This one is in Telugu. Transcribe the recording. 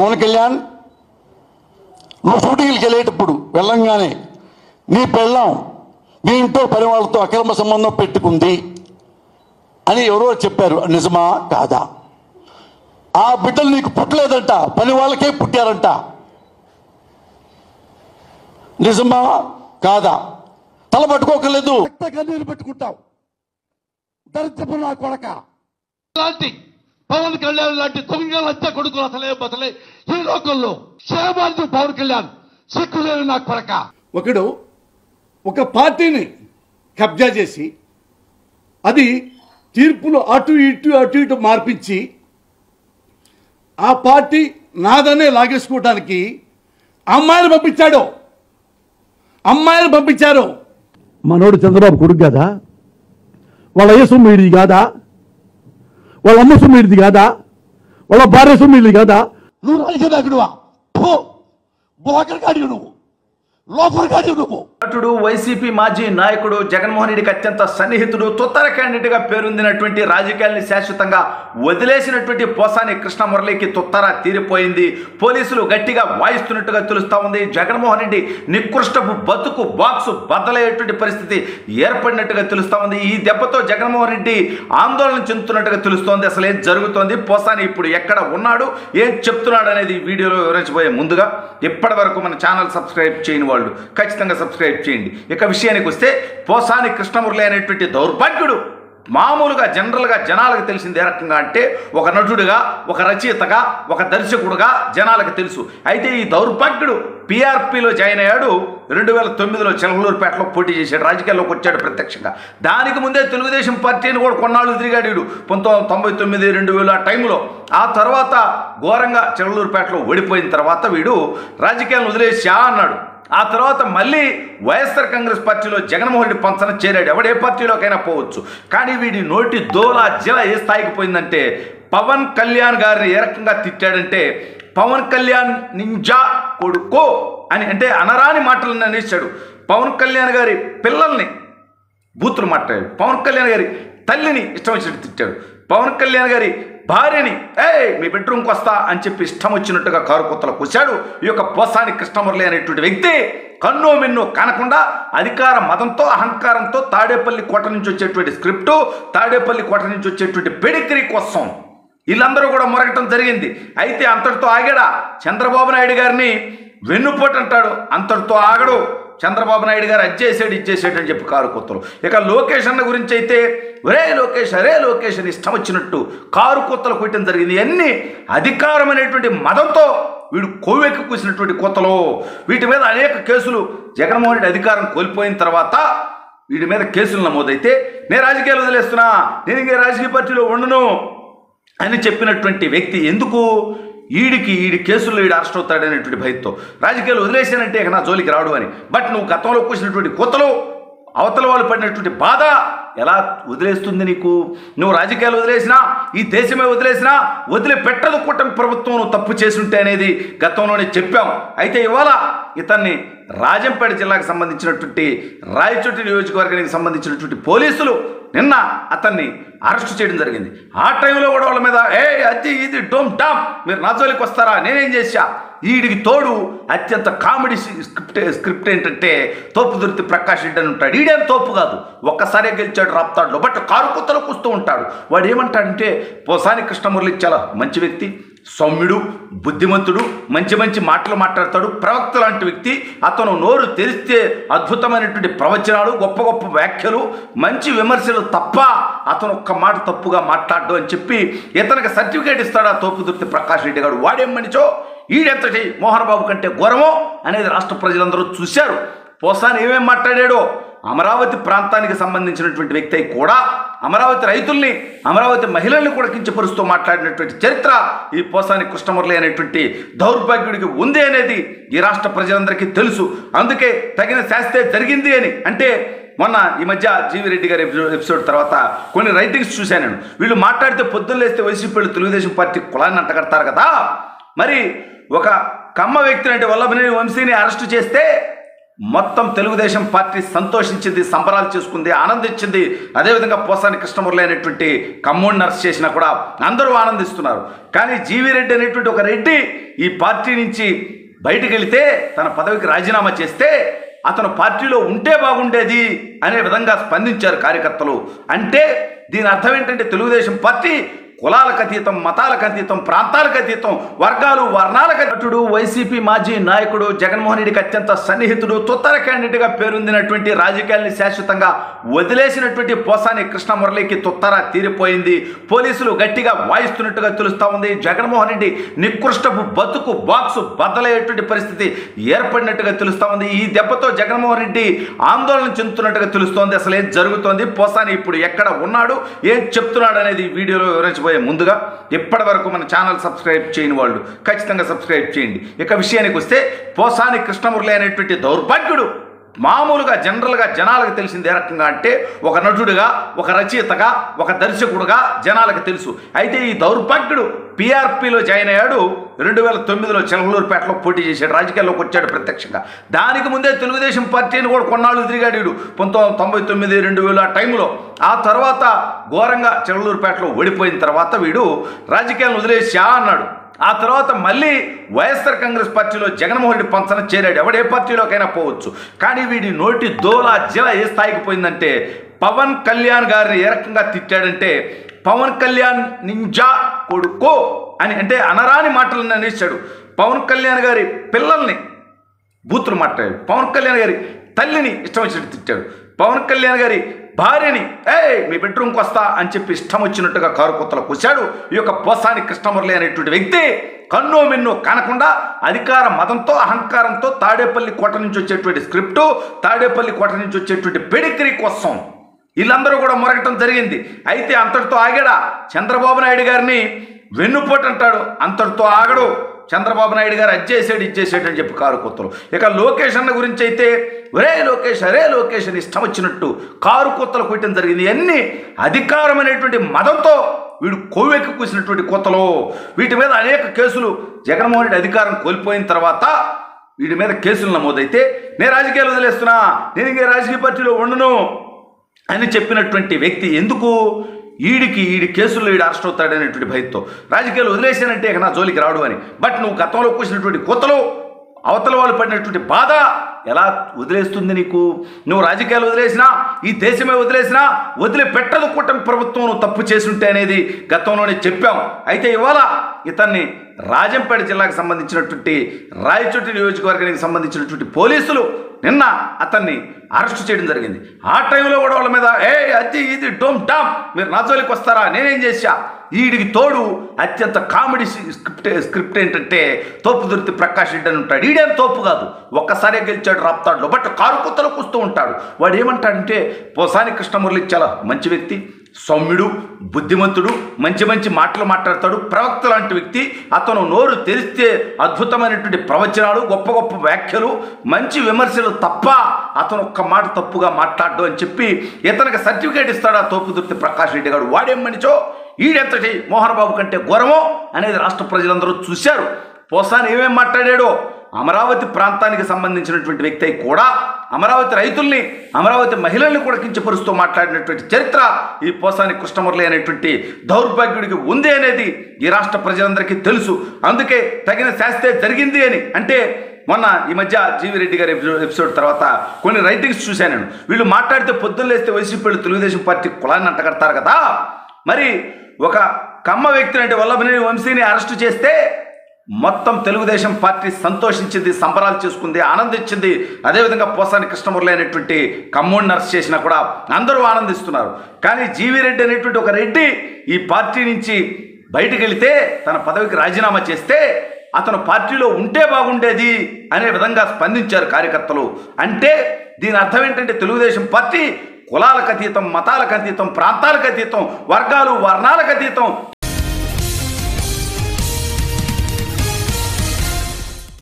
పవన్ కళ్యాణ్ నువ్వు షూటింగ్కి వెళ్ళేటప్పుడు వెళ్ళంగానే నీ పెళ్ళాం నీ ఇంట్లో పని వాళ్ళతో అక్రమ సంబంధం పెట్టుకుంది అని ఎవరో చెప్పారు, నిజమా కాదా? ఆ బిడ్డలు నీకు పుట్టలేదంట, పని వాళ్ళకే పుట్టారంట, నిజమా కాదా? తల పట్టుకోకలేదు, కన్నీరు పెట్టుకుంటావు. దరిద్రపు నా కొడక లాంటి పవన్ కళ్యాణ్ లాంటి దొంగ లంచ కొడుకులు అసలే బతలే ఈ లోకంలో. క్షేమార్థం పవన్ కళ్యాణ్ సిక్కులేని నా కొడక. ఒకడు ఒక పార్టీని కబ్జా చేసి అది తీర్పులు అటు ఇటు మార్పించి ఆ పార్టీ నాదనే లాగేసుకోవడానికి అమ్మాయిని పంపించారు. మనోడు చంద్రబాబు కొడుకు కాదా? వాళ్ళ అయ్య సొమ్ము వీడిది కాదా? వాళ్ళ అమ్మ సొమ్ము వీడిది కాదా? వాళ్ళ భార్య సొమ్ము వీడిది కాదా? నువ్వు రాజకీయ నాయకుడువా? బోకర్ నువ్వు, లోపల నువ్వు. నటుడు వైసీపీ మాజీ నాయకుడు జగన్మోహన్ రెడ్డికి అత్యంత సన్నిహితుడు, తుత్తర క్యాండిడేట్గా పేరొందినటువంటి రాజకీయాల్ని శాశ్వతంగా వదిలేసినటువంటి పోసాని కృష్ణమురళికి తుత్తర తీరిపోయింది. పోలీసులు గట్టిగా వాయిస్తున్నట్టుగా తెలుస్తా ఉంది. జగన్మోహన్ రెడ్డి నికృష్టపు బతుకు బాక్సు బద్దలయ్యేటువంటి పరిస్థితి ఏర్పడినట్టుగా తెలుస్తా ఉంది. ఈ దెబ్బతో జగన్మోహన్ రెడ్డి ఆందోళన చెందుతున్నట్టుగా తెలుస్తోంది. అసలు ఏం జరుగుతోంది, పోసాని ఇప్పుడు ఎక్కడ ఉన్నాడు, ఏం చెప్తున్నాడు అనేది వీడియోలో వివరించబోయే ముందుగా ఇప్పటి వరకు మన ఛానల్ సబ్స్క్రైబ్ చేయని వాళ్ళు ఖచ్చితంగా సబ్స్క్రైబ్ చేయండి. ఇక విషయానికి వస్తే పోసాని కృష్ణమురళి అనేటువంటి దౌర్భాగ్యుడు మామూలుగా జనరల్గా జనాలకు తెలిసింది ఏ రకంగా అంటే, ఒక నటుడుగా, ఒక రచయితగా, ఒక దర్శకుడుగా జనాలకు తెలుసు. అయితే ఈ దౌర్భాగ్యుడు పీఆర్పీలో జాయిన్ అయ్యాడు. 2009లో చిలకలూరుపేటలో పోటీ చేశాడు, రాజకీయాల్లోకి వచ్చాడు ప్రత్యక్షంగా. దానికి ముందే తెలుగుదేశం పార్టీని కూడా కొన్నాళ్ళు తిరిగాడు వీడు 1999, 2000 ఆ టైంలో. ఆ తర్వాత ఘోరంగా చిలకలూరుపేటలో ఓడిపోయిన తర్వాత వీడు రాజకీయాలను వదిలేసా అన్నాడు. ఆ తర్వాత మళ్ళీ వైఎస్ఆర్ కాంగ్రెస్ పార్టీలో జగన్మోహన్ రెడ్డి పంచన చేరాడు. ఎవడే పార్టీలోకైనా పోవచ్చు. కానీ వీడి నోటి దోలా జిల ఏ స్థాయికి పోయిందంటే, పవన్ కళ్యాణ్ గారిని ఏ రకంగా తిట్టాడంటే, పవన్ కళ్యాణ్ నింజా కొడుకో అని అంటే అనరాని మాటలను అనేసాడు. పవన్ కళ్యాణ్ గారి పిల్లల్ని బూతులు మాట్లాడాడు. పవన్ కళ్యాణ్ గారి తల్లిని ఇష్టం వచ్చినట్టు తిట్టాడు. పవన్ కళ్యాణ్ గారి భార్యని మీ బెడ్రూమ్కి వస్తా అని చెప్పి ఇష్టం వచ్చినట్టుగా కారు కొత్తలో కూర్చాడు. ఈ యొక్క పోసాని కృష్ణమురళి అనేటువంటి వ్యక్తి కన్నో మిన్నో కానకుండా అధికార మదంతో, అహంకారంతో తాడేపల్లి కోట నుంచి వచ్చేటువంటి స్క్రిప్టు, తాడేపల్లి కోట నుంచి వచ్చేటువంటి పెడిగ్రీ కోసం వీళ్ళందరూ కూడా మొరగటం జరిగింది. అయితే అంతటితో ఆగాడా? చంద్రబాబు నాయుడు గారిని వెన్నుపోటు అంటాడు, అంతటితో ఆగడు. చంద్రబాబు నాయుడు గారు ఇచ్చేసాడు అని చెప్పి కారు కొత్తలు. ఇక లోకేష్ అన్న గురించి అయితే అరే లోకేష్ అని ఇష్టం వచ్చినట్టు కారు కొత్తలు కొట్టడం జరిగింది. ఇవన్నీ అధికారం అనేటువంటి మదంతో వీడు కొవ్వెక్కి కూసినటువంటి కొత్తలు. వీటి మీద అనేక కేసులు జగన్మోహన్ రెడ్డి అధికారం కోల్పోయిన తర్వాత వీడి మీద కేసులు నమోదైతే, నేను రాజకీయాలు వదిలేస్తున్నా, నేను ఇంకే రాజకీయ పార్టీలో ఉండను అని చెప్పినటువంటి వ్యక్తి ఎందుకు ఈడి కేసుల్లో అరెస్ట్ అవుతాడనేటువంటి భయంతో రాజకీయాలు వదిలేసానంటే ఇక నా జోలికి రాడు అని. బట్ నువ్వు గతంలో కూర్చున్నటువంటి కొత్తలు, అవతల వాళ్ళు పడినటువంటి బాధ ఎలా వదిలేస్తుంది నీకు? నువ్వు రాజకీయాలు వదిలేసినా, ఈ దేశమే వదిలేసినా వదిలిపెట్టదు కూటమి ప్రభుత్వం నువ్వు తప్పు చేసుంటే అనేది గతంలోనే చెప్పాం. అయితే ఇవాళ ఇతన్ని రాజంపేట జిల్లాకు సంబంధించినటువంటి రాయచోటి నియోజకవర్గానికి సంబంధించినటువంటి పోలీసులు నిన్న అతన్ని అరెస్ట్ చేయడం జరిగింది. ఆ టైంలో కూడా వాళ్ళ మీద అది ఇది డోమ్ డామ్, మీరు నా జోలికి వస్తారా, నేనేం చేశా? వీడికి తోడు అత్యంత కామెడీ స్క్రిప్ట్ ఏంటంటే, తోపుదుర్తి ప్రకాష్ రెడ్డి అని ఉంటాడు. ఈడేం తోపు కాదు, ఒక్కసారే గెలిచాడు రాప్తాడులో, బట్ కారు కుత్తలు కూస్తూ ఉంటాడు. వాడు ఏమంటాడంటే, పోసాని కృష్ణమురళి చాలా మంచి వ్యక్తి, సౌమ్యుడు, బుద్ధిమంతుడు, మంచి మాటలు మాట్లాడతాడు, ప్రవక్త లాంటి వ్యక్తి. అతను నోరు తెరిస్తే అద్భుతమైనటువంటి ప్రవచనాలు, గొప్ప వ్యాఖ్యలు, మంచి విమర్శలు తప్ప అతను ఒక్క మాట తప్పుగా మాట్లాడడం అని చెప్పి ఇతనికి సర్టిఫికేట్ ఇస్తాడు ఆ తోపుదుర్తి ప్రకాష్ రెడ్డి గారు. వాడేం మనిషో, ఈడెంతటి మోహన్ బాబు కంటే ఘోరమో అనేది రాష్ట్ర ప్రజలందరూ చూశారు. పోసాని ఏమేం మాట్లాడాడో, అమరావతి ప్రాంతానికి సంబంధించినటువంటి వ్యక్తి అయి కూడా అమరావతి రైతుల్ని, అమరావతి మహిళల్ని కూడా కించపరుస్తూ మాట్లాడినటువంటి చరిత్ర ఈ పోసాని కృష్ణమురళి అనేటువంటి దౌర్భాగ్యుడికి ఉంది అనేది ఈ రాష్ట్ర ప్రజలందరికీ తెలుసు. అందుకే తగిన శాస్తే జరిగింది అని అంటే, మొన్న ఈ మధ్య జీవి రెడ్డి గారి ఎపిసోడ్ తర్వాత కొన్ని రైటింగ్స్ చూశాను నేను. వీళ్ళు మాట్లాడితే పొద్దున్న లేస్తే వైసీపీ తెలుగుదేశం పార్టీ కులాన్ని అంటగడతారు కదా. మరి ఒక కమ్మ వ్యక్తిని అంటే వల్లభనేని వంశీని అరెస్టు చేస్తే మొత్తం తెలుగుదేశం పార్టీ సంతోషించింది, సంబరాలు చేసుకుంది, ఆనందించింది. అదేవిధంగా పోసాని కృష్ణమురళి అనేటువంటి కమ్మోడిని అరెస్ట్ చేసినా కూడా అందరూ ఆనందిస్తున్నారు. కానీ జీవీ రెడ్డి అనేటువంటి ఒక రెడ్డి ఈ పార్టీ నుంచి బయటికి వెళితే, తన పదవికి రాజీనామా చేస్తే అతను పార్టీలో ఉంటే బాగుండేది అనే విధంగా స్పందించారు కార్యకర్తలు. అంటే దీని అర్థం ఏంటంటే తెలుగుదేశం పార్టీ కులాలకు అతీతం, మతాలకు అతీతం, ప్రాంతాలకు అతీతం, వర్గాలు వర్ణాలకు అతీతుడు, వైసీపీ మాజీ నాయకుడు, జగన్మోహన్ రెడ్డికి అత్యంత సన్నిహితుడు, తుత్తర క్యాండిడేట్గా పేరొందినటువంటి, రాజకీయాల్ని శాశ్వతంగా వదిలేసినటువంటి పోసాని కృష్ణమురళికి తుత్తర తీరిపోయింది. పోలీసులు గట్టిగా వాయిస్తున్నట్టుగా తెలుస్తూ ఉంది. జగన్మోహన్ రెడ్డి నికృష్టపు బతుకు బాక్సు బద్దలయ్యేటువంటి పరిస్థితి ఏర్పడినట్టుగా తెలుస్తూ ఉంది. ఈ దెబ్బతో జగన్మోహన్ రెడ్డి ఆందోళన చెందుతున్నట్టుగా తెలుస్తోంది. అసలు ఏం జరుగుతోంది, పోసాని ఇప్పుడు ఎక్కడ ఉన్నాడు, ఏం చెప్తున్నాడు అనేది వీడియోలో వివరించబోయే ముందుగా ఇప్పటి వరకు మన ఛానల్ సబ్స్క్రైబ్ చేయని వాళ్ళు ఖచ్చితంగా సబ్స్క్రైబ్ చేయండి. ఇక విషయానికి వస్తే, పోసాని కృష్ణమురళి అనేటువంటి దౌర్భాగ్యుడు మామూలుగా జనరల్గా జనాలకు తెలిసింది ఏ రకంగా అంటే, ఒక నటుడుగా, ఒక రచయితగా, ఒక దర్శకుడుగా జనాలకు తెలుసు. అయితే ఈ దౌర్భాగ్యుడు పీఆర్పీలో జాయిన్ అయ్యాడు. 2009లో చిలకలూరుపేటలో పోటీ చేశాడు, రాజకీయాల్లోకి వచ్చాడు ప్రత్యక్షంగా. దానికి ముందే తెలుగుదేశం పార్టీని కూడా కొన్నాళ్ళు తిరిగాడు వీడు, 1999, 2000 ఆ టైంలో. ఆ తర్వాత ఘోరంగా చిలకలూరుపేటలో ఓడిపోయిన తర్వాత వీడు రాజకీయాలను వదిలేసా అన్నాడు. ఆ తర్వాత మళ్ళీ వైఎస్ఆర్ కాంగ్రెస్ పార్టీలో జగన్మోహన్ రెడ్డి పంచన చేరాడు. ఎవడే పార్టీలోకైనా పోవచ్చు. కానీ వీడి నోటి దోలా జిల ఏ స్థాయికి పోయిందంటే, పవన్ కళ్యాణ్ గారిని ఏ రకంగా తిట్టాడంటే, పవన్ కళ్యాణ్ నింజా కొడుకో అని, అంటే అనరాని మాటలను అనేసాడు. పవన్ కళ్యాణ్ గారి పిల్లల్ని బూతులు మాట్లాడాడు. పవన్ కళ్యాణ్ గారి తల్లిని ఇష్టం వచ్చినట్టు తిట్టాడు. పవన్ కళ్యాణ్ గారి భార్యని మీ బెడ్రూమ్కి వస్తా అని చెప్పి ఇష్టం వచ్చినట్టుగా కారు కొత్తలో కూర్చాడు. ఈ యొక్క పోసాని కృష్ణమురళి అనేటువంటి వ్యక్తి కన్నో మిన్నో కానకుండా అధికార మదంతో, అహంకారంతో తాడేపల్లి కోట నుంచి వచ్చేటువంటి స్క్రిప్టు, తాడేపల్లి కోట నుంచి వచ్చేటువంటి పెడిగ్రీ కోసం వీళ్ళందరూ కూడా మొరగటం జరిగింది. అయితే అంతటితో ఆగాడా? చంద్రబాబు నాయుడు గారిని వెన్నుపోటు అంటాడు, అంతటితో ఆగడు. చంద్రబాబు నాయుడు గారు అజ్జేసాడు, ఇచ్చేసాడు అని చెప్పి కారు కొత్తలు. ఇక లోకేష్ అన్న గురించి అయితే, ఒరే లోకేష్, అరే లోకేష్ అని ఇష్టం వచ్చినట్టు కారు కొత్తలు కొట్టడం జరిగింది. ఇవన్నీ అధికారం అనేటువంటి మదంతో వీడు కొవ్వెక్కి కూసినటువంటి కొత్తలు. వీటి మీద అనేక కేసులు, జగన్మోహన్ రెడ్డి అధికారం కోల్పోయిన తర్వాత వీడి మీద కేసులు నమోదైతే, నేను రాజకీయాలు వదిలేస్తున్నా, నేను ఇంకే రాజకీయ పార్టీలో ఉండను అని చెప్పినటువంటి వ్యక్తి ఎందుకు ఈడి కేసుల్లో ఈడు అరెస్ట్ అవుతాడనేటువంటి భయంతో రాజకీయాలు వదిలేసానంటే ఇక నా జోలికి రాడు అని. బట్ నువ్వు గతంలో కూర్చున్నటువంటి కొత్తలు, అవతల వాళ్ళు పడినటువంటి బాధ ఎలా వదిలేస్తుంది నీకు? నువ్వు రాజకీయాలు వదిలేసినా, ఈ దేశమే వదిలేసినా వదిలిపెట్టదు కూటమి ప్రభుత్వం నువ్వు తప్పు చేసుంటే అనేది గతంలోనే చెప్పాం. అయితే ఇవాళ ఇతన్ని రాజంపేట జిల్లాకు సంబంధించినటువంటి రాయచోటి నియోజకవర్గానికి సంబంధించినటువంటి పోలీసులు నిన్న అతన్ని అరెస్ట్ చేయడం జరిగింది. ఆ టైంలో కూడా వాళ్ళ మీద అది ఇది డోమ్ డామ్, మీరు నా జోలికి వస్తారా, నేనేం చేశా? వీడికి తోడు అత్యంత కామెడీ స్క్రిప్ట్ ఏంటంటే, తోపుదుర్తి ప్రకాష్ రెడ్డి అని ఉంటాడు. ఈడేం తోపు కాదు, ఒక్కసారే గెలిచాడు రాప్తాడులో, బట్ కారు కుత్తలు కూస్తూ ఉంటాడు. వాడు ఏమంటాడంటే, పోసాని కృష్ణమురళి చాలా మంచి వ్యక్తి, సౌమ్యుడు, బుద్ధిమంతుడు, మంచి మంచి మాటలు మాట్లాడతాడు, ప్రవక్త లాంటి వ్యక్తి. అతను నోరు తెరిస్తే అద్భుతమైనటువంటి ప్రవచనాలు, గొప్ప గొప్ప వ్యాఖ్యలు, మంచి విమర్శలు తప్ప అతను ఒక్క మాట తప్పుగా మాట్లాడ్డు అని చెప్పి ఇతనికి సర్టిఫికేట్ ఇస్తాడు ఆ తోపుదుర్తి ప్రకాష్ రెడ్డి గారు. వాడేం మనిషో, ఈడెంతటి మోహన్ బాబు కంటే ఘోరమో అనేది రాష్ట్ర ప్రజలందరూ చూశారు. పోసాని ఏమేం మాట్లాడాడో, అమరావతి ప్రాంతానికి సంబంధించినటువంటి వ్యక్తి అయి కూడా అమరావతి రైతుల్ని, అమరావతి మహిళల్ని కూడా కించపరుస్తూ మాట్లాడినటువంటి చరిత్ర ఈ పోసాని కృష్ణమురళి అనేటువంటి దౌర్భాగ్యుడికి ఉంది అనేది ఈ రాష్ట్ర ప్రజలందరికీ తెలుసు. అందుకే తగిన శాస్తే జరిగింది అని. అంటే మొన్న ఈ మధ్య జీవీ రెడ్డి గారి ఎపిసోడ్ తర్వాత కొన్ని రైటింగ్స్ చూశాను నేను. వీళ్ళు మాట్లాడితే పొద్దున్న లేస్తే వైసీపీ వాళ్ళు తెలుగుదేశం పార్టీ కులాన్ని అంటగడతారు కదా. మరి ఒక కమ్మ వ్యక్తిని, అంటే వల్లభనేని వంశీని అరెస్టు చేస్తే మొత్తం తెలుగుదేశం పార్టీ సంతోషించింది, సంబరాలు చేసుకుంది, ఆనందించింది. అదేవిధంగా పోసాని కృష్ణమురళి అనేటువంటి కమ్మోడిని అరెస్ట్ చేసినా కూడా అందరూ ఆనందిస్తున్నారు. కానీ జీవీ రెడ్డి అనేటువంటి ఒక రెడ్డి ఈ పార్టీ నుంచి బయటికి వెళితే, తన పదవికి రాజీనామా చేస్తే అతను పార్టీలో ఉంటే బాగుండేది అనే విధంగా స్పందించారు కార్యకర్తలు. అంటే దీని అర్థం ఏంటంటే, తెలుగుదేశం పార్టీ కులాలకు అతీతం, మతాలకు అతీతం, ప్రాంతాలకు అతీతం, వర్గాలు వర్ణాలకు అతీతం,